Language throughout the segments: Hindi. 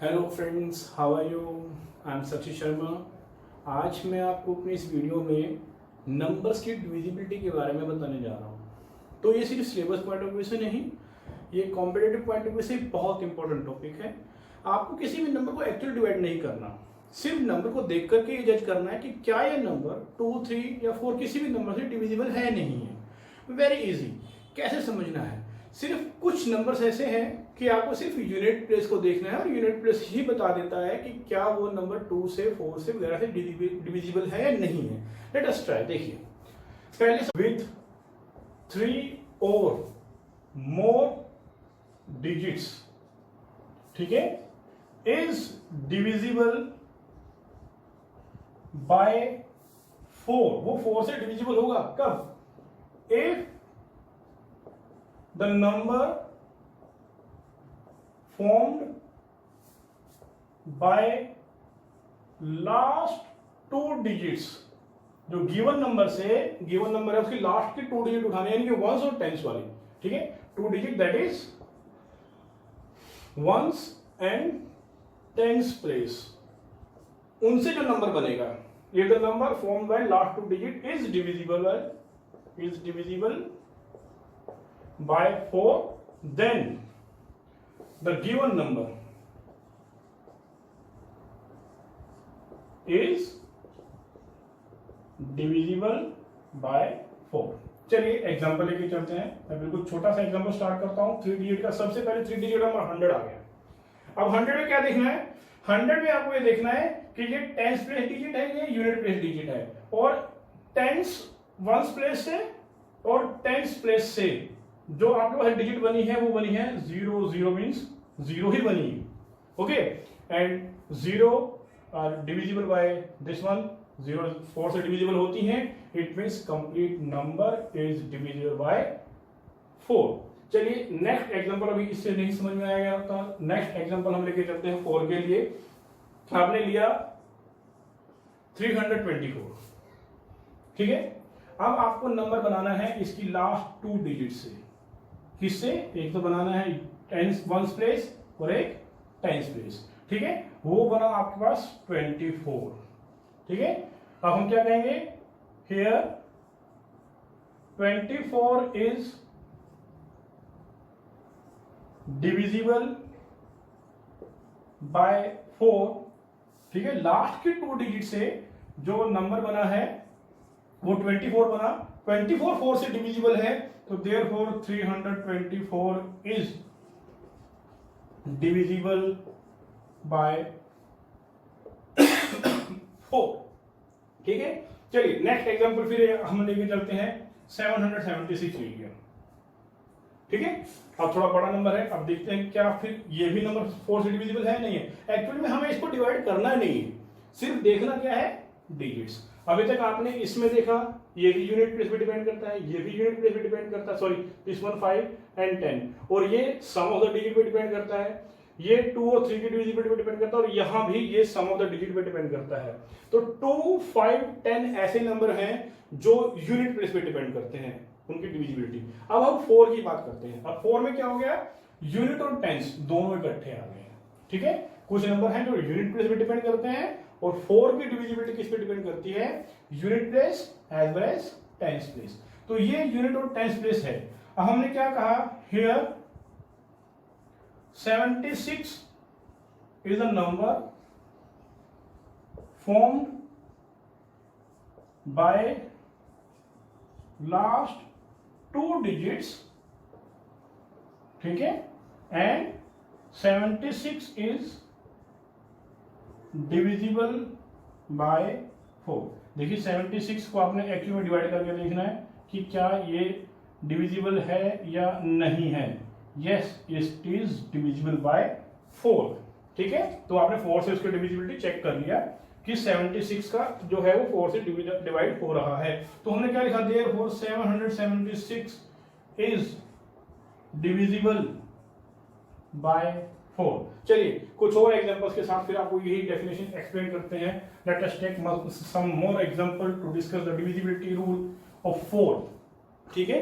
Hello friends, how are you? I am Sachi Sharma. आज मैं आपको अपनी इस वीडियो में नंबर्स की डिविजिबिलिटी के बारे में बताने जा रहा हूँ। तो ये सिर्फ सिलेबस पॉइंट ऑफ व्यू से नहीं, ये कॉम्पिटेटिव पॉइंट ऑफ व्यू से बहुत इंपॉर्टेंट टॉपिक है। आपको किसी भी नंबर को एक्चुअली डिवाइड नहीं करना, सिर्फ नंबर को देख करके ये जज करना है कि क्या ये नंबर 2, 3 या 4 किसी भी नंबर से डिविजिबल है नहीं है। Very easy. कैसे समझना है? सिर्फ कुछ नंबर्स ऐसे हैं कि आपको सिर्फ यूनिट प्लेस को देखना है और यूनिट प्लेस ही बता देता है कि क्या वो नंबर 2 से 4 से वगैरह से डिविजिबल है या नहीं है। लेट अस ट्राई। देखिए, पहले विथ 3 और मोर डिजिट्स, ठीक है, इज डिविजिबल बाय 4। वो 4 से डिविजिबल होगा कब? If the number formed by last 2 digits, जो गिवन नंबर है उसकी लास्ट के 2 डिजिट उठाने, यानी कि वंस और टेंस वाली, ठीक है, 2 digit, that is ones and tens place, उनसे जो नंबर बनेगा, if the number formed by last 2 digit is divisible by 4, then the given number is divisible by 4। चलिए एग्जांपल लेके चलते हैं। मैं बिल्कुल छोटा सा एग्जांपल स्टार्ट करता हूं। 3 डिजिट का सबसे पहले 3 डिजिट नंबर 100 आ गया। अब 100 में क्या देखना है? 100 में आपको ये देखना है कि ये टेंस प्लेस डिजिट है, ये यूनिट प्लेस डिजिट है, और टेंस वंस प्लेस से और टेंस प्लेस से जो आपके पास डिजिट बनी है वो बनी है 0, 0 मीन्स 0 ही बनी है। Okay, and 0 are divisible by this one, 0 4 से डिविजिबल होती हैं, it means complete number is divisible by 4। चलिए नेक्स्ट एग्जांपल, अभी इससे नहीं समझ में आएगा तो नेक्स्ट एग्जांपल हम लेके चलते हैं 4 के लिए। आपने लिया 324, ठीक है। अब आपको नंबर बनाना है इसकी लास्ट 2 डिजिट से। किससे? एक तो बनाना है टेंस वंस प्लेस और एक टेंस प्लेस, ठीक है। वो बना आपके पास 24, ठीक है। अब हम क्या कहेंगे? हियर 24 इज डिविजिबल बाय 4, ठीक है। लास्ट के 2 डिजिट से जो नंबर बना है वो 24 बना। 24 4 से डिविजिबल है, तो therefore 324 is divisible by 4, ठीक है। चलिए नेक्स्ट एग्जांपल फिर हम लेके चलते हैं 776 लिया, ठीक है। अब थोड़ा बड़ा नंबर है, अब देखते हैं क्या फिर ये भी नंबर 4 से डिविजिबल है नहीं है। एक्चुअली में हमें इसको डिवाइड करना नहीं है, सिर्फ देखना क्या है? डिजिट्स। अभी तक आपने इसमें देखा, ये भी यूनिट प्लेस पे डिपेंड करता है, ये भी यूनिट प्लेस पे डिपेंड करता है, सॉरी दिस वन 5 एंड 10, और ये सम ऑफ द डिजिट पे डिपेंड करता है, ये 2 और 3 की डिविजिबिलिटी पे डिपेंड करता है, और यहां भी ये सम ऑफ द डिजिट पे डिपेंड करता है। तो 2, 5, 10 ऐसे नंबर हैं जो यूनिट प्लेस पे डिपेंड करते हैं, उनकी डिविजिबिलिटी। अब हम 4 की बात करते हैं। अब 4 में क्या हो गया? यूनिट और टेंस दोनों इकट्ठे आ गए, ठीक है। कुछ नंबर हैं जो यूनिट प्लेस पे डिपेंड करते हैं, और 4 की डिविजिबिलिटी किस पे डिपेंड करती है? Unit place as well as tens place. तो ये यूनिट और टेंस प्लेस है। अब हमने क्या कहा? Here 76 is a number formed by last 2 digits, ठीक है, एंड 76 इज डिविजिबल बाय 4। देखिए 76 को आपने एक्चुअली में डिवाइड करके देखना है कि क्या ये डिविजिबल है या नहीं है। Yes, it is divisible by 4, ठीक है। तो आपने 4 से उसकी डिविजिबिलिटी चेक कर लिया कि 76 का जो है वो 4 से डिवाइड हो रहा है। तो हमने क्या लिखा? Therefore 776 is divisible by 4। चलिए कुछ और एग्जांपल्स के साथ फिर आपको यही डेफिनेशन एक्सप्लेन करते हैं। Let us take some more example to discuss the divisibility rule of 4, ठीक है।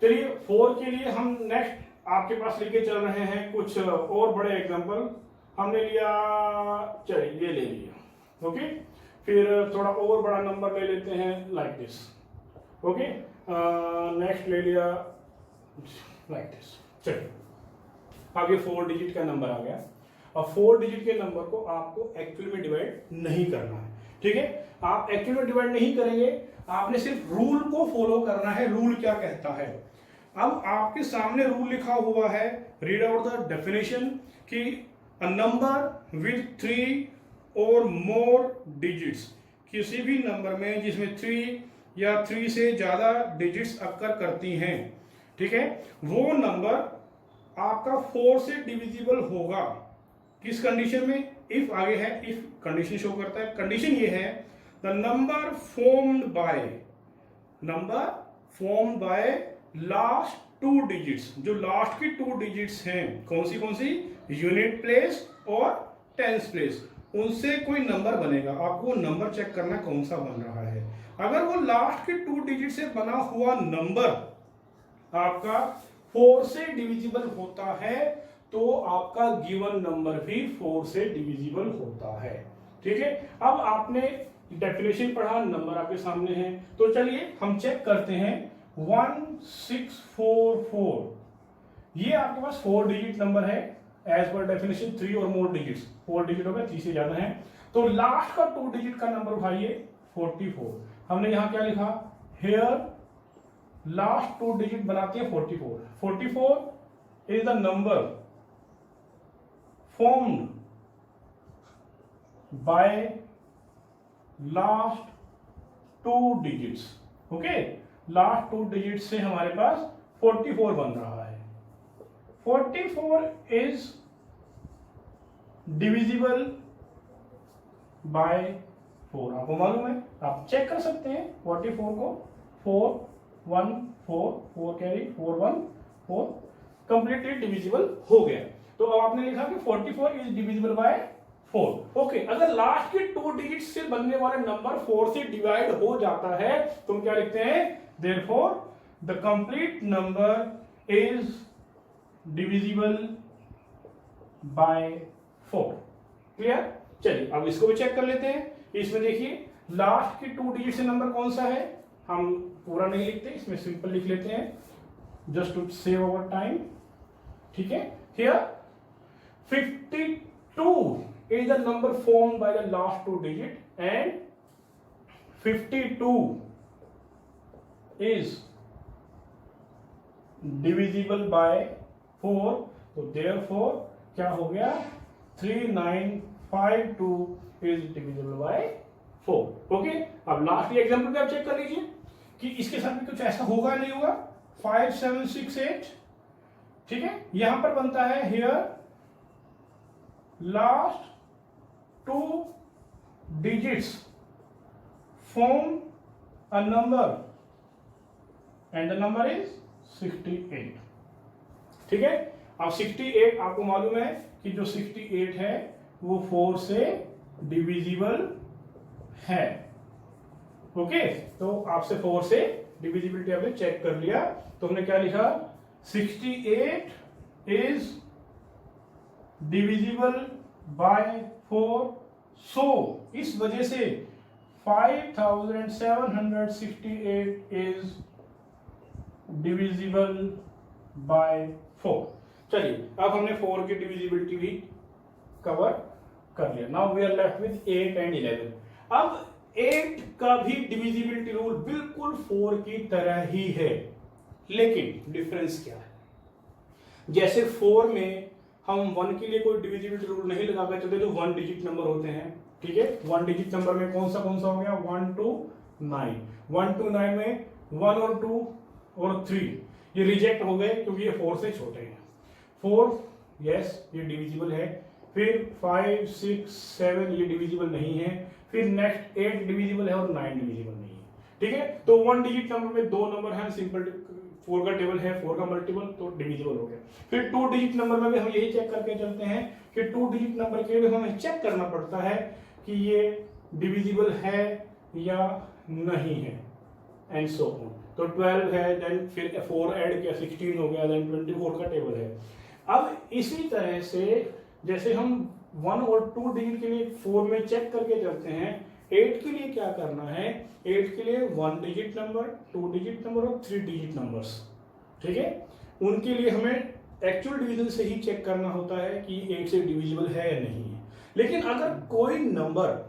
चलिए 4 के लिए हम नेक्स्ट आपके पास लेके चल रहे हैं कुछ और बड़े एग्जांपल। हमने लिया, चलिए ये ले लिया, ओके। फिर थोड़ा और बड़ा नंबर ले लेते हैं लाइक दिस, ओके। नेक्स्ट ले लिया लाइक दिस। चलिए अब ये 4 डिजिट का नंबर आ गया। अब 4 डिजिट के नंबर को आपको एक्चुअल में डिवाइड नहीं करना है, ठीक है। आप एक्चुअल में डिवाइड नहीं करेंगे, आपने सिर्फ रूल को फॉलो करना है। रूल क्या कहता है, अब आपके सामने रूल लिखा हुआ है, रीड आउट द डेफिनेशन, कि अ नंबर विद 3 और मोर डिजिट्स, किसी भी नंबर में जिसमें 3 या 3 से ज्यादा डिजिट्स अक्कर करती हैं, ठीक है, वो नंबर आपका 4 से डिविजिबल होगा। किस कंडीशन में, इफ आगे है, इफ कंडीशन शो करता है। कंडीशन ये है, the number formed by last 2 digits, जो लास्ट की 2 डिजिट्स हैं, कौन सी, यूनिट प्लेस और टेंस प्लेस, उनसे कोई नंबर बनेगा। आपको नंबर चेक करना कौन सा बन रहा है। अगर वो लास्ट के 2 डिजिट से बना हुआ नंबर आपका 4 से डिविजिबल होता है, तो आपका गिवन नंबर भी 4 से डिविजिबल होता है, ठीक है। अब आपने डेफिनेशन पढ़ा, नंबर आपके सामने है, तो चलिए हम चेक करते हैं। 1644, ये आपके पास 4 डिजिट नंबर है एज पर डेफिनेशन। 3 और मोर डिजिट्स, 4 डिजिट हो गया, 3 से ज्यादा है, तो लास्ट का 2 डिजिट का नंबर उठाइए 44। हमने यहां क्या लिखा, हेयर लास्ट 2 डिजिट बनाते हैं 44। 44 is the number formed by last 2 digits, okay. Last 2 digit से हमारे पास 44 बन रहा है। 44 इज डिविजिबल बाय 4, आपको मालूम है, आप चेक कर सकते हैं 44 को। 4 1 4 4 कैरी 4 1 4, कंप्लीटली डिविजिबल हो गया। तो अब आपने लिखा कि 44 इज डिविजिबल बाय 4, ओके। अगर लास्ट के 2 डिजिट से बनने वाले नंबर 4 से डिवाइड हो जाता है, तो हम क्या लिखते हैं, therefore the complete number is divisible by 4, clear. चलिए अब इसको भी चेक कर लेते हैं। इसमें देखिए लास्ट की 2 डिजिट से नंबर कौन सा है, हम पूरा नहीं लिखते, इसमें सिंपल लिख लेते हैं just to save our time, ठीक है। Here 52 is the number formed by the last 2 digit, and 52 is divisible by 4, तो therefore क्या हो गया, 3952 is divisible by 4, ओके। अब लास्ट एग्जांपल पे आप चेक कर लीजिए कि इसके साथ भी कुछ ऐसा होगा नहीं होगा। 5768, ठीक है, यहां पर बनता है here last 2 digits form a number and the number is 68, ठीक है। अब 68 आपको मालूम है कि जो 68 है वो 4 से डिविजिबल है, ओके। तो आपसे 4 से डिविजिबिलिटी आपने चेक कर लिया, तो हमने क्या लिखा, 68 इज डिविजिबल बाय 4, सो इस वजह से 5768 इज डिविजिबल बाय 4। चलिए अब हमने 4 की डिविजिबिलिटी भी कवर कर लिया। Now we are left with 8 and 11। अब 8 का भी डिविजिबिलिटी रूल बिल्कुल 4 की तरह ही है, लेकिन डिफरेंस क्या है, जैसे 4 में हम 1 के लिए कोई डिविजिबिलिटी रूल नहीं लगाकर चलते, जो 1 डिजिट नंबर होते हैं, ठीक है। 1 डिजिट नंबर में कौन सा हो गया, 1 to 9। 1 to 9 में 1 और 2 और 3 ये रिजेक्ट हो गए क्योंकि ये 4 से छोटे हैं। 4 यस ये डिविजिबल है, फिर 5 6 7 ये डिविजिबल नहीं है, फिर नेक्स्ट 8 डिविजिबल है और 9 डिविजिबल नहीं है, ठीक है। तो 1 डिजिट नंबर में 2 नंबर है, सिंपल 4 का टेबल है, 4 का मल्टीपल, तो डिविजिबल हो गया। फिर 2 डिजिट नंबर में भी हम यही चेक करके चलते हैं कि 2 डिजिट नंबर के लिए हमें चेक करना पड़ता है कि ये डिविजिबल है या नहीं है, एंड सो ऑन। तो 12 है, देन फिर 4 ऐड किया 16 हो गया, देन 24 का टेबल है। अब इसी तरह से जैसे हम 1 और 2 डिजिट के लिए 4 में चेक करके चलते हैं। 8 के लिए क्या करना है, 8 के लिए 1 डिजिट नंबर, 2 डिजिट नंबर और 3 डिजिट नंबर्स, ठीक है। उनके लिए हमें एक्चुअल डिवीजन से ही चेक करना होता है कि 8 से डिविजिबल है या नहीं है। लेकिन अगर कोई नंबर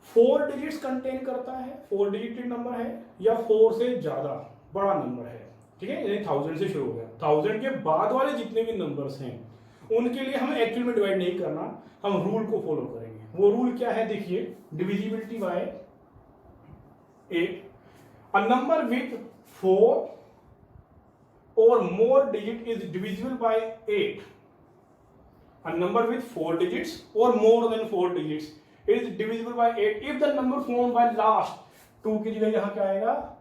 4 डिजिट्स कंटेन करता है, 4 डिजिटेड नंबर है, या 4 से ज्यादा बड़ा नंबर है, ठीक है, यानी 1000 से शुरू हो गया, 1000 के बाद वाले जितने भी नंबर्स हैं उनके लिए हमें एक्चुअल में डिवाइड नहीं करना, हम रूल को फॉलो करेंगे। वो रूल क्या है, देखिए, divisibility bye 8। A number with 4 or more digit is divisible by 8. A number with 4 digits or more than 4 digits is divisible by 8 if the number formed by last 2 की जगह यहां क्या आएगा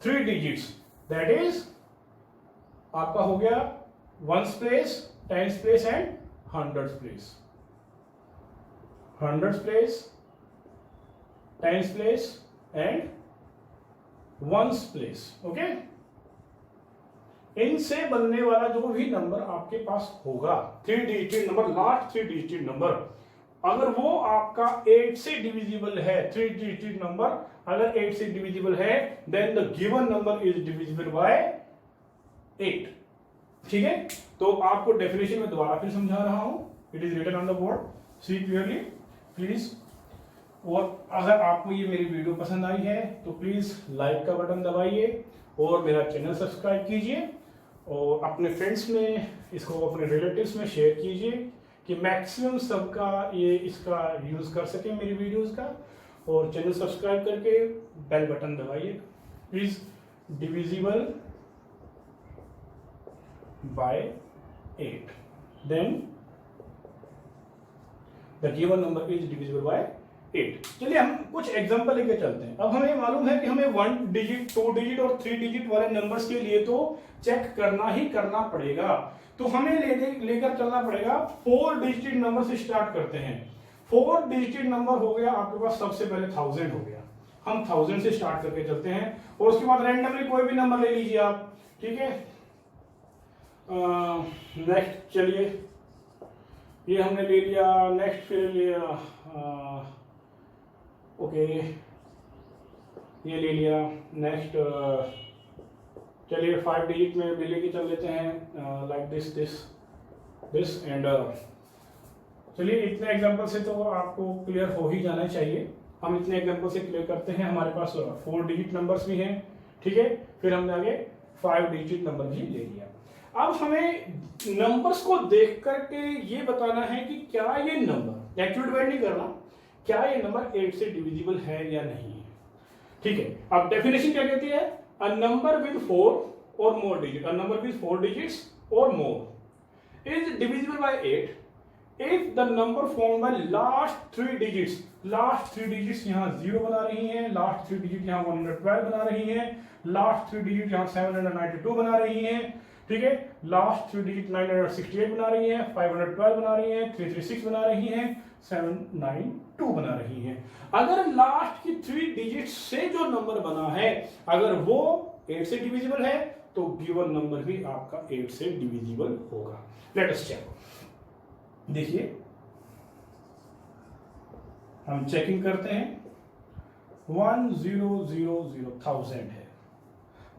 3 digits, that is आपका हो गया 1s place, 10s place and 100s place, 100s place, 10s place and 1s place, okay। इनसे बनने वाला जो भी नंबर आपके पास होगा 3 डिजिटेड नंबर, लास्ट 3 डिजिटेड नंबर, अगर वो आपका 8 से डिविजिबल है, 3 डिजिटेड नंबर अगर 8 से डिविजिबल है, then the given number is divisible by 8, ठीक है। तो आपको डेफिनेशन में दोबारा फिर समझा रहा हूं, it is written on the board, see clearly please. और अगर आपको ये मेरी वीडियो पसंद आई है तो प्लीज लाइक का बटन दबाइए और मेरा चैनल सब्सक्राइब कीजिए और अपने फ्रेंड्स में इसको, अपने रिलेटिव्स में शेयर कीजिए कि मैक्सिमम सबका ये इसका यूज कर सके मेरी वीडियोस का। और चैनल सब्सक्राइब करके बेल बटन दबाइए please. Divisible by 8, then the given number is divisible by 8। चलिए हम कुछ एग्जांपल लेके चलते हैं। अब हमें मालूम है कि हमें 1 डिजिट, 2 डिजिट और 3 डिजिट वाले नंबर्स के लिए तो चेक करना ही करना पड़ेगा, तो हमें लेकर चलना पड़ेगा 4 डिजिट नंबर से स्टार्ट करते हैं। 4 डिजिट नंबर हो गया आपके पास, सबसे पहले 1000 हो गया, हम 1000 से स्टार्ट करके चलते हैं और उसके बाद रैंडमली कोई भी नंबर ले लीजिए आप, ठीक है। नेक्स्ट चलिए, ये हमने ले लिया, नेक्स्ट फिर लिया, ओके ये ले लिया। नेक्स्ट चलिए 5 डिजिट में भी लेके चल लेते हैं, लाइक दिस एंड चलिए इतने एग्जांपल से तो आपको क्लियर हो ही जाना चाहिए। हम इतने एग्जांपल से क्लियर करते हैं, हमारे पास 4 डिजिट नंबर्स भी हैं, ठीक है। फिर हमने आगे 5 डिजिट नंबर भी ले लिया। अब हमें नंबर्स को देख करके ये बताना है कि क्या ये नंबर, एक्चुअल डिवाइड नहीं करना, क्या ये नंबर 8 से डिविजिबल है या नहीं है, ठीक है। अब डेफिनेशन क्या कहती है, अ नंबर विद 4 और more digit, a number with 4 digits और more is divisible by 8 if the number form by last 3 digits, last 3 digits यहां 0 बना रही हैं, लास्ट 3 डिजिट यहां 112 बना रही हैं, लास्ट 3 डिजिट यहां 792 बना रही हैं, ठीक है। लास्ट 3 डिजिट 968 बना रही हैं, 512 बना रही हैं, 336 बना रही हैं, 792 बना रही हैं। अगर लास्ट की 3 डिजिट से जो नंबर बना है अगर वो 8 से डिविजिबल है तो गिवन नंबर भी आपका 8 से डिविजिबल होगा। लेट अस चेक, देखिए हम चेकिंग करते हैं। 1000 है,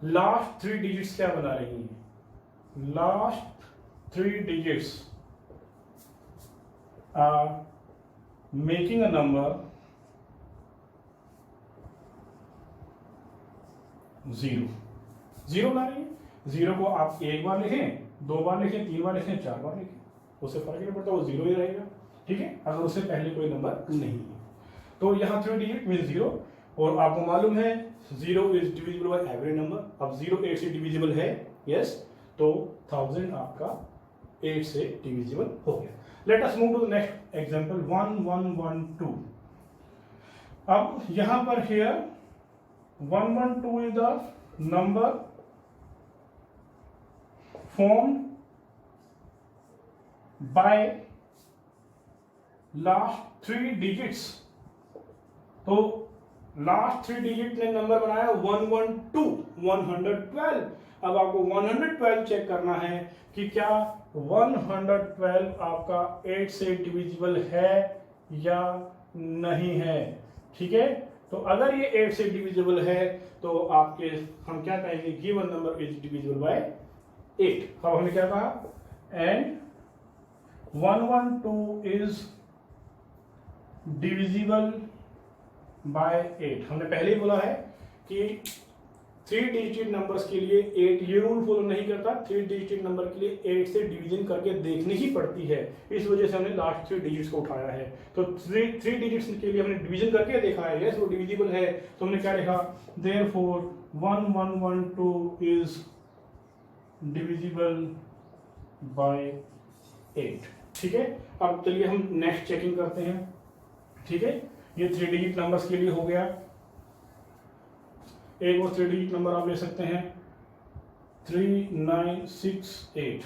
लास्ट 3 डिजिट्स क्या बना रही हैं, last 3 digits are making a number 0 बना रही है। 0 को आप एक बार लिखें, 2 बार लिखें, 3 बार लिखें, 4 बार लिखें, उससे फर्क नहीं पड़ता, वो 0 ही रहेगा, ठीक है, अगर उससे पहले कोई नंबर नहीं है। तो यहाँ 3 डिजिट मीन 0, और आपको मालूम है 0 is divisible bye every number. अब 0 8 से डिविजिबल है, यस, तो 1000 आपका 8 से डिविजिबल हो गया। Let us move to the next example 1112। अब यहां पर here 112 is the number formed by last 3 digits. तो लास्ट 3 डिजिट ने नंबर बनाया 112, 112। अब आपको 112 चेक करना है कि क्या 112 आपका 8 से डिविजिबल है या नहीं है। ठीक है, तो अगर ये 8 से डिविजिबल है तो आपके हम क्या कहेंगे, given number is divisible by 8। अब हमने क्या कहा, एंड 112 इज डिविजिबल बाय 8। हमने पहले ही बोला है कि 3 डिजिट नंबर्स के लिए 8 ये रूल फॉलो नहीं करता, 3 डिजिट नंबर के लिए 8 से डिवीजन करके देखनी ही पड़ती है, इस वजह से हमने लास्ट 3 डिजिट्स को उठाया है। तो 3 डिजिट्स के लिए हमने डिवीजन करके देखा है, यस वो डिविजिबल है, तो हमने क्या लिखा, देयरफॉर 1112 इज डिविजिबल बाय 8। ठीक है, अब चलिए हम नेक्स्ट चेकिंग करते हैं। ठीक है, ये 3 डिजिट नंबर्स के लिए हो गया। एक और 3 डिजिट नंबर आप ले सकते हैं 3968।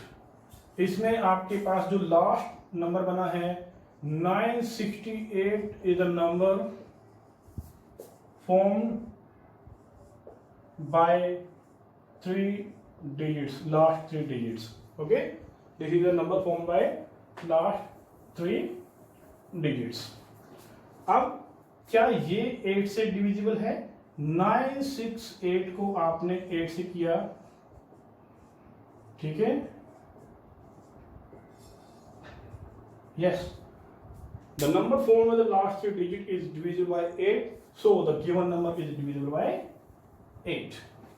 इसमें आपके पास जो लास्ट नंबर बना है 968 is a number formed bye 3 digits, last 3 digits. Okay, this is a number formed by last 3 digits. अब क्या ये 8 से डिविजिबल है? 968 को आपने 8 से किया, ठीक है, yes, the number formed by the last 3 digit is divisible by 8, so the given number is divisible by 8।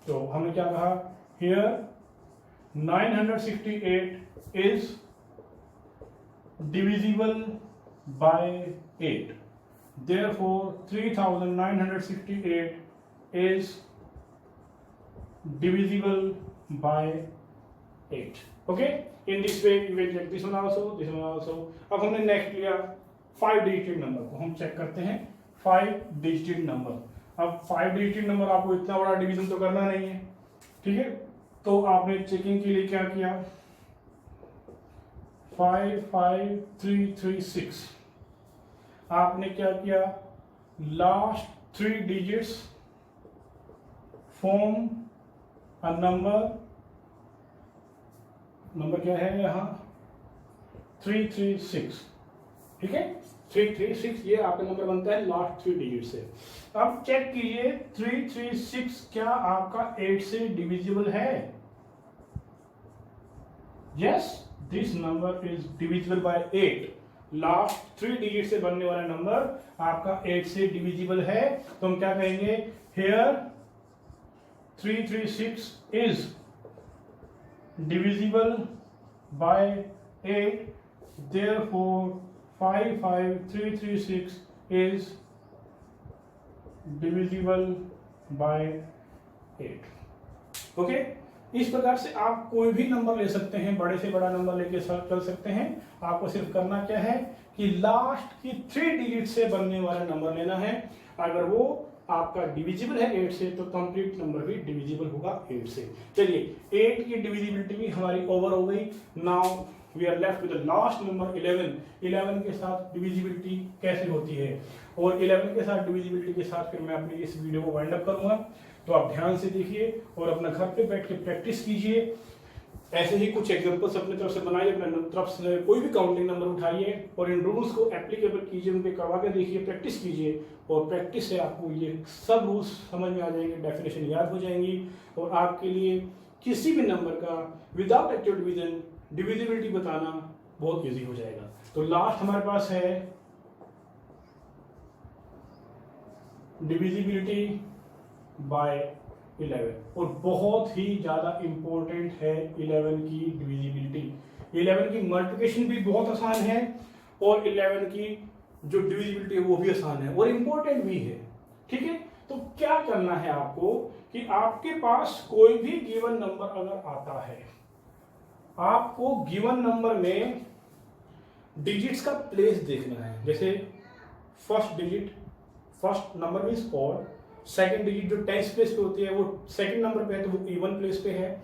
तो हमने क्या कहा, here 968 is divisible by 8, therefore 3968 is divisible by 8. Okay, in this way you will check this one also, this one also. अब हमने नेक्स्ट लिया 5 डिजिट नंबर को, हम चेक करते हैं 5 डिजिट नंबर। अब 5 डिजिट नंबर आपको इतना बड़ा डिवीजन तो करना नहीं है, ठीक है, तो आपने चेकिंग के लिए क्या किया, 55336 आपने क्या किया, last 3 digits form a number क्या है यहाँ 336, ठीक है, 336 ये आपका नंबर बनता है लास्ट 3 डिजिट से। अब चेक कीजिए 336 क्या आपका 8 से डिविजिबल है? Yes, this number is divisible by 8। Last 3 digit से बनने वाला नंबर आपका 8 से डिविजिबल है, तो हम क्या कहेंगे, here 336 is divisible by 8, therefore 55336 is divisible by 8। Okay, इस प्रकार से आप कोई भी नंबर ले सकते हैं, बड़े से बड़ा नंबर लेके चल सकते हैं। आपको सिर्फ करना क्या है कि लास्ट की 3 डिजिट से बनने वाला नंबर लेना है। अगर वो आपका डिविजिबल है 8 से तो कंप्लीट नंबर भी डिविजिबल होगा 8 से। चलिए 8 की डिविजिबिलिटी भी हमारी ओवर हो गई। Now we are left with the last number 11। 11 के साथ डिविजिबिलिटी कैसे होती है, और 11 के साथ डिविजिबिलिटी के साथ फिर मैं अपनी इस वीडियो को वाइंड अप करूंगा। तो आप ध्यान से देखिए और अपना घर पे बैठ के प्रैक्टिस कीजिए। ऐसे ही कुछ एग्जांपल्स अपनी तरफ से बनाइए, अपने तरफ से कोई भी काउंटिंग नंबर उठाइए और इन रूल्स को एप्लीकेबल कीजिए, उन पे करवा के देखिए, प्रैक्टिस कीजिए, और प्रैक्टिस से आपको ये सब रूल्स समझ में आ जाएंगे, डेफिनेशन याद हो जाएंगी, और आपके लिए किसी भी नंबर का विदाउट एक्टिव डिवीजन डिविजिबिलिटी बताना बहुत ईजी हो जाएगा। तो लास्ट हमारे पास है डिविजिबिलिटी बाय 11, और बहुत ही ज्यादा इंपॉर्टेंट है 11 की डिविजिबिलिटी। 11 की मल्टीप्लिकेशन भी बहुत आसान है और 11 की जो डिविजिबिलिटी है वो भी आसान है और इंपॉर्टेंट भी है, ठीक है। तो क्या करना है आपको कि आपके पास कोई भी गिवन नंबर अगर आता है, आपको गिवन नंबर में डिजिट्स का प्लेस देखना है। जैसे first digit, first number means odd, second digit जो 10 प्लेस पे होती है वो सेकंड नंबर पे है तो वो इवन प्लेस पे है,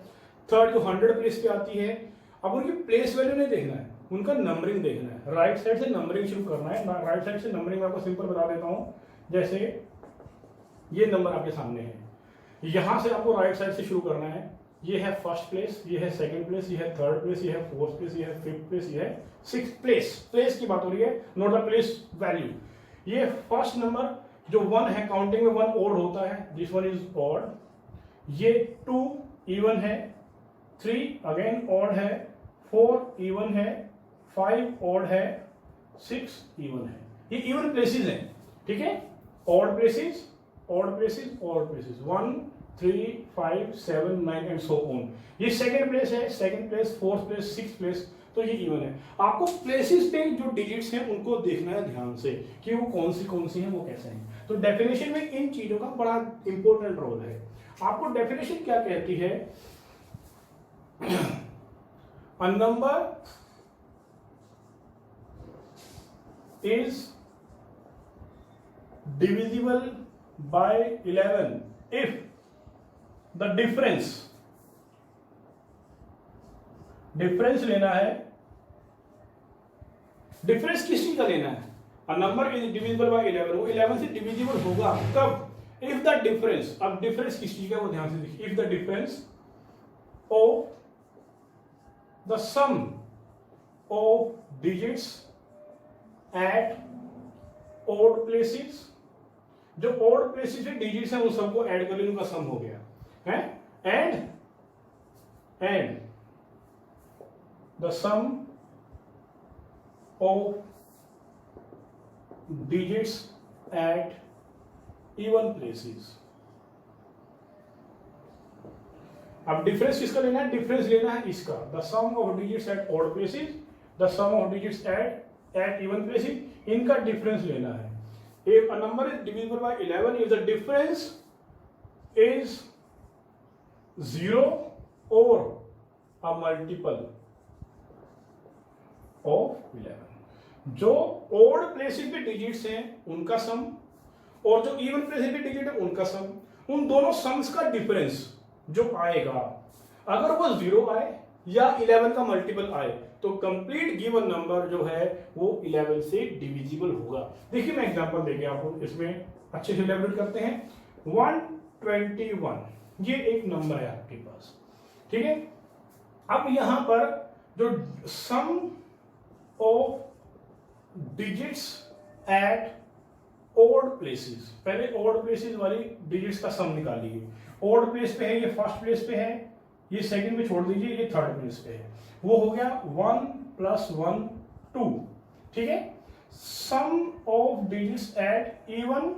थर्ड जो 100 प्लेस पे आती है। अब उनकी प्लेस वैल्यू नहीं देखना है, उनका नंबरिंग देखना है। राइट साइड से नंबरिंग शुरू करना है। राइट साइड से नंबरिंग आपको सिंपल बता देता हूं। जैसे ये नंबर आपके सामने है, यहां से आपको राइट साइड से शुरू करना है। ये है फर्स्ट प्लेस, ये है सेकंड प्लेस, ये है थर्ड प्लेस, ये है फोर्थ प्लेस, ये है फिफ्थ प्लेस, ये है सिक्स्थ प्लेस। प्लेस की बात हो रही है, नॉट द प्लेस वैल्यू। ये फर्स्ट नंबर जो 1 है, काउंटिंग में 1 ऑड होता है, दिस वन इज ऑड। ये 2 इवन है, 3 अगेन ऑड है, 4 इवन है, 5 ऑड है, 6 इवन है। ये इवन प्लेसेस हैं, ठीक है। Odd places, odd places, odd places, 1 3 5 7 9 and so on. ये सेकंड प्लेस है, second place, fourth place, sixth place, तो ये इवन है। आपको प्लेसेस पे जो डिजिट्स हैं उनको देखना है ध्यान से कि वो कौन सी हैं, वो कैसे हैं। तो डेफिनेशन में इन चीजों का बड़ा इंपॉर्टेंट रोल है। आपको डेफिनेशन क्या कहती है? A number is divisible by 11 if the difference लेना है। डिफरेंस किस चीज का लेना है? A number is divisible by 11, वो 11 से डिविजिबल होगा कब? इफ द डिफरेंस, अब डिफरेंस किस चीज का, वो ध्यान से देखिए। If the difference of the sum of digits at odd places, जो ऑड प्लेसेस पे डिजिट्स हैं उन सबको ऐड कर लेने का सम हो गया है। And the sum of digits at even places. अब डिफरेंस किसका लेना है? डिफरेंस लेना है इसका, the sum of digits at odd places, the sum of digits at even places, इनका डिफरेंस लेना है। If a number is divisible by 11, if the difference is 0 or a multiple of 11, जो odd places पे डिजिट्स हैं उनका सम और जो इवन प्लेसेस पे डिजिट है उनका सम, उन दोनों सम्स का डिफरेंस जो आएगा, अगर वो 0 आए या 11 का मल्टीपल आए तो कंप्लीट गिवन नंबर जो है वो 11 से डिविजिबल होगा। देखिए मैं एग्जांपल देके आपको इसमें अच्छे से इलैबोरेट करते हैं। 121 ये एक नंबर है आपके पास, ठीक है। अब यहां पर जो sum of digits at odd places, पहले ऑड प्लेसेस वाली डिजिट्स का सम निकालिए। ऑड प्लेस पे है, ये फर्स्ट प्लेस पे है, ये सेकंड पे छोड़ दीजिए, ये थर्ड प्लेस पे है, वो हो गया 1 + 1 2, ठीक है। Sum of digits at even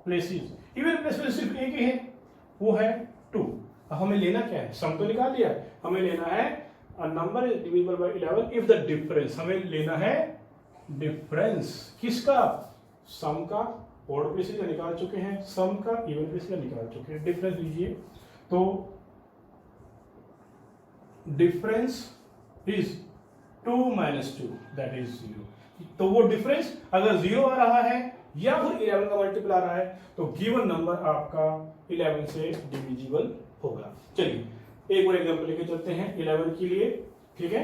places, even place में सिर्फ एक ही है, वो है 2। अब हमें लेना क्या है? सम तो निकाल दिया, हमें लेना है a number is divisible by 11 if the difference, हमें लेना है डिफरेंस किसका? सम का। ऑड प्लेसेस का निकाल चुके हैं, सम का, इवन प्लेसेस का निकाल चुके हैं, डिफरेंस लीजिए। तो डिफरेंस इज 2 - 2 दैट इज 0। तो वो डिफरेंस अगर 0 आ रहा है या फिर 11 का मल्टीपल आ रहा है तो गिवन नंबर आपका 11 से डिविजिबल होगा। चलिए एक और एग्जांपल लेके चलते हैं 11 के लिए, ठीक है।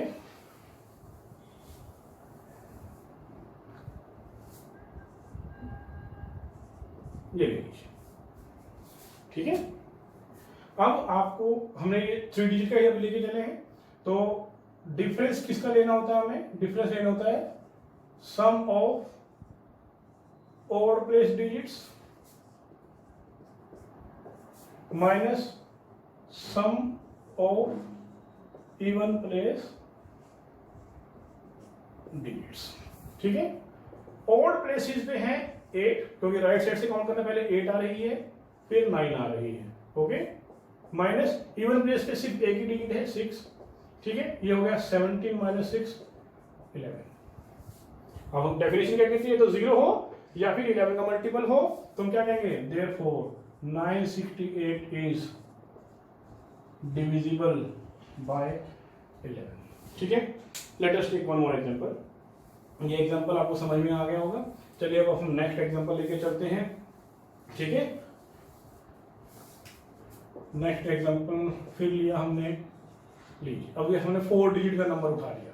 ये लीजिए, ठीक है। अब आपको हमने ये 3 डिजिट का यहाँ लेके चले हैं, तो डिफरेंस किसका लेना होता है? हमें डिफरेंस लेना होता है sum of odd place digits minus sum of even place digits, ठीक है। ऑड प्लेसेस पे हैं 8, क्योंकि राइट साइड से काउंट करना, पहले 8 आ रही है फिर 9 आ रही है, ओके। माइनस इवन प्लेस पे सिर्फ एक ही डिजिट है 6, ठीक है। ये हो गया 17 - 6 11। अब हम डेफिनेशन क्या कहती है? तो 0 हो या फिर 11 का मल्टीपल हो तो हम क्या कहेंगे? देयरफॉर 968 इज डिविजिबल बाय 11, ठीक है। Let us take one more example. ये एग्जांपल आपको समझ में आ गया होगा। चलिए अब हम नेक्स्ट एग्जांपल लेके चलते हैं, ठीक है। नेक्स्ट एग्जांपल फिर लिया हमने, लीजिए अब ये हमने 4 डिजिट का नंबर उठा लिया।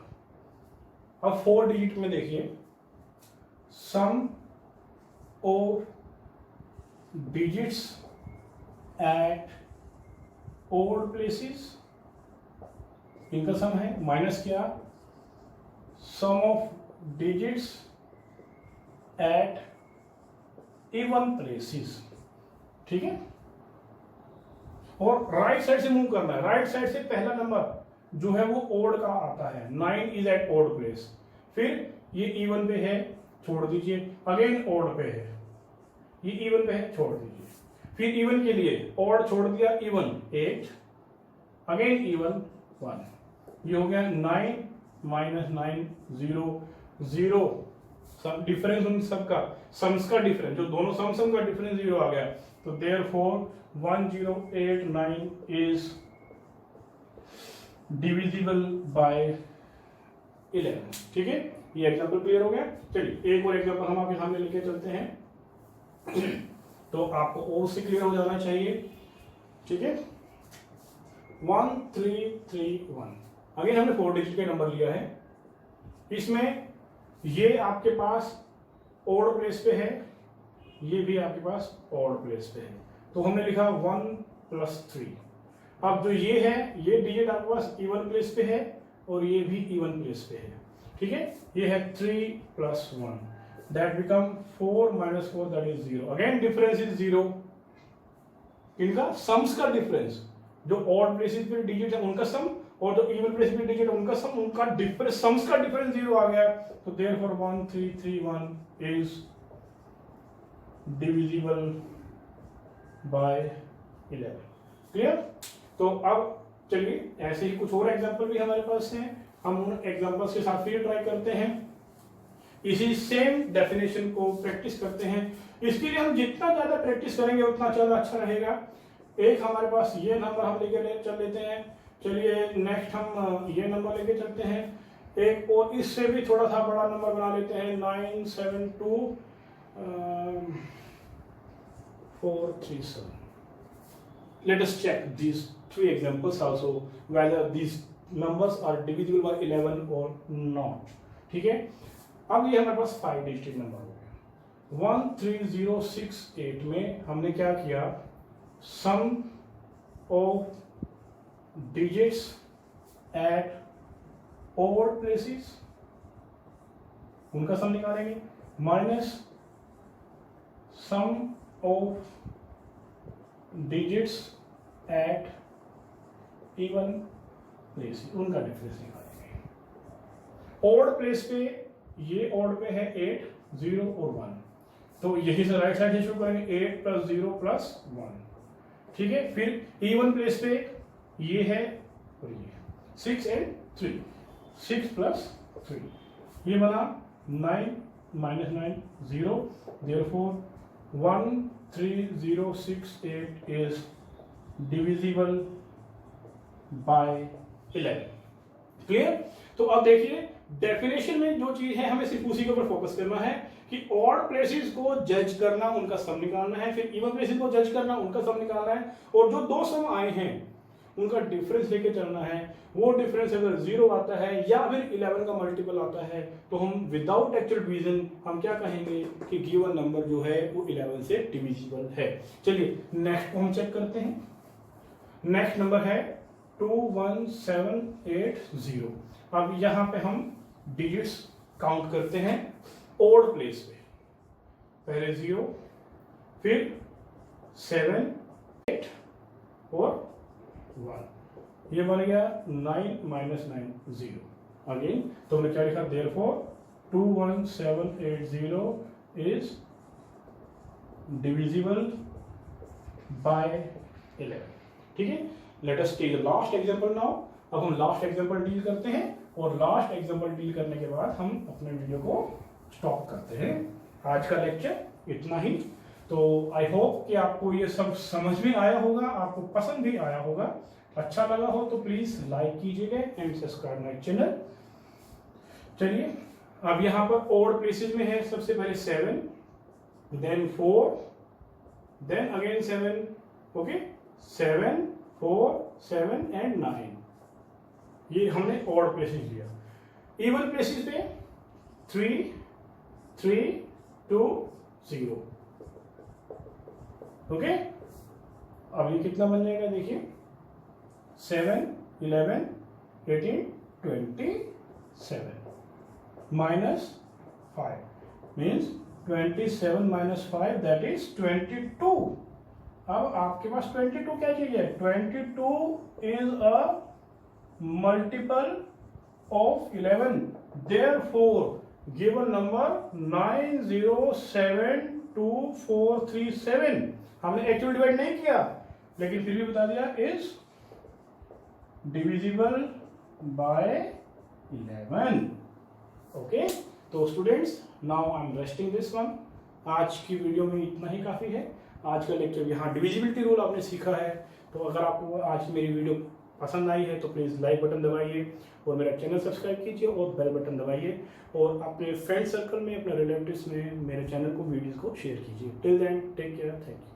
अब 4 डिजिट में देखिए sum of digits at odd places, इनका सम है, माइनस क्या, sum of digits at even places, ठीक है। और राइट साइड से मूव करना है, राइट साइड से पहला नंबर जो है वो ओड का आता है, 9 इज एट ओड प्लेस, फिर ये इवन पे है, छोड़ दीजिए, अगेन ओड पे है, ये इवन पे है, छोड़ दीजिए, फिर इवन के लिए ओड छोड़ दिया, इवन 8, अगेन इवन 1, ये हो गया 9 माइनस 9 0 0, सब डिफरेंस उन सबका, सम्स का डिफरेंस, जो दोनों सम का डिफरेंस 0 आ गया, तो देयरफॉर 1089 इज डिविजिबल बाय 11, ठीक है। ये एग्जांपल क्लियर हो गया। चलिए एक और एग्जांपल हम आपके सामने लेके चलते हैं तो आपको और से क्लियर हो जाना चाहिए, ठीक है। 1331, अगेन हमने 4 डिजिट के नंबर लिया है, इसमें ये आपके पास ओड प्लेस पे है, ये भी आपके पास ओड प्लेस पे है, तो हमने लिखा 1 + 3। अब जो ये है, ये डिजिट आपके पास इवन प्लेस पे है और ये भी इवन प्लेस पे है, ठीक है। ये है 3 + 1, that become 4 - 4, that is 0, again difference is 0, इनका सम्स का डिफरेंस, जो ऑड प्लेसेस पे डिजिट है उनका सम और जो इवन प्लेसेस पे डिजिट है उनका सम, उनका डिफरेंस, सम्स का डिफरेंस 0 आ गया, तो therefore 1331 is divisible by 11, clear. तो अब चलिए ऐसे ही कुछ और एग्जांपल भी हमारे पास हैं, हम उन एग्जांपल्स के साथ फिर ट्राई करते हैं, इसी सेम डेफिनेशन को प्रैक्टिस करते हैं। इसके लिए हम जितना ज्यादा प्रैक्टिस करेंगे उतना ज्यादा अच्छा रहेगा। एक हमारे पास ये नंबर हम लेके चल लेते हैं, चलिए नेक्स्ट हम ये नंबर लेके चलते हैं, एक और इससे भी थोड़ा सा बड़ा नंबर बना लेते हैं, 972 437। Let us check these 3 examples also whether these numbers are divisible by 11 or not, ठीक है। अब ये हमारे पास 5 डिजिट नंबर हो गया। 13068 में हमने क्या किया, sum of digits at odd places, उनका सम निकालेंगे, minus sum of digits at even place, उनका डिफरेंस निकालेंगे। ओड प्लेस पे, ये ओड पे है 8 0 और 1, तो यही से राइट साइड से शुरू करेंगे, 8 + 0 + 1, ठीक है। फिर इवन प्लेस पे ये है और ये 6 and 3, 6 + 3, ये बना 9 - 9 0, therefore 13068 is divisible by 11, clear. तो अब देखिए डेफिनेशन में जो चीज है हमें सिर्फ उसी के ऊपर फोकस करना है कि ऑड प्लेसेस को जज करना, उनका सम निकालना है, फिर इवन प्लेसेस को जज करना, उनका सम निकालना है, और जो दो सम आए हैं उनका डिफरेंस लेके चलना है। वो डिफरेंस अगर 0 आता है या फिर 11 का मल्टीपल आता है तो हम विदाउट एक्चुअल डिवीजन हम क्या कहेंगे कि गिवन नंबर जो है वो 11 से डिविजिबल है। चलिए नेक्स्ट को हम चेक करते हैं। नेक्स्ट नंबर है 21780। अब यहां पे हम डिजिट्स काउंट करते हैं ओड प्लेस पे, पहले 0, फिर 7 8 और 1, ये बन गया 9 - 9 0। अगेन तो हमने क्या लिखा, देयरफॉर 21780 इज डिविजिबल बाय 11, ठीक है। Let us take the last example now. अब हम लास्ट एग्जांपल डील करते हैं और लास्ट एग्जांपल डील करने के बाद हम अपने वीडियो को स्टॉप करते हैं। आज का लेक्चर इतना ही। तो आई होप कि आपको ये सब समझ में आया होगा, आपको पसंद भी आया होगा। अच्छा लगा हो तो प्लीज लाइक कीजिएगा एंड सब्सक्राइब माय चैनल। चलिए अब यहाँ पर ओड प्लेसेस में है, सबसे पहले 7, then 4, then again 7, okay, 7 4 7 and 9, ये हमने ओड प्लेसेस लिया। इवन प्लेसेस पे 3 3 2 0, ओके। अब ये कितना बन जाएगा, देखिए 7, 11, 18, 27 minus 5 means 27 minus 5 that is 22. अब आपके पास 22 क्या चीज है? 22 is a multiple of 11. Therefore, given number 907247 हमने एक्चुअल डिवाइड नहीं किया लेकिन फिर भी बता दिया इज डिविजिबल बाय 11. ओके, तो students now I am resting this one. आज की वीडियो में इतना ही काफी है. आज का लेक्चर यहाँ डिविजिबिलिटी रूल आपने सीखा है. तो अगर आपको आज की मेरी वीडियो पसंद आई है तो प्लीज़ लाइक बटन दबाइए और मेरा चैनल सब्सक्राइब कीजिए और बेल बटन दबाइए और अपने फ्रेंड सर्कल में, अपने रिलेटिव्स में मेरे चैनल को, वीडियोस को शेयर कीजिए. Till then take care. Thank you.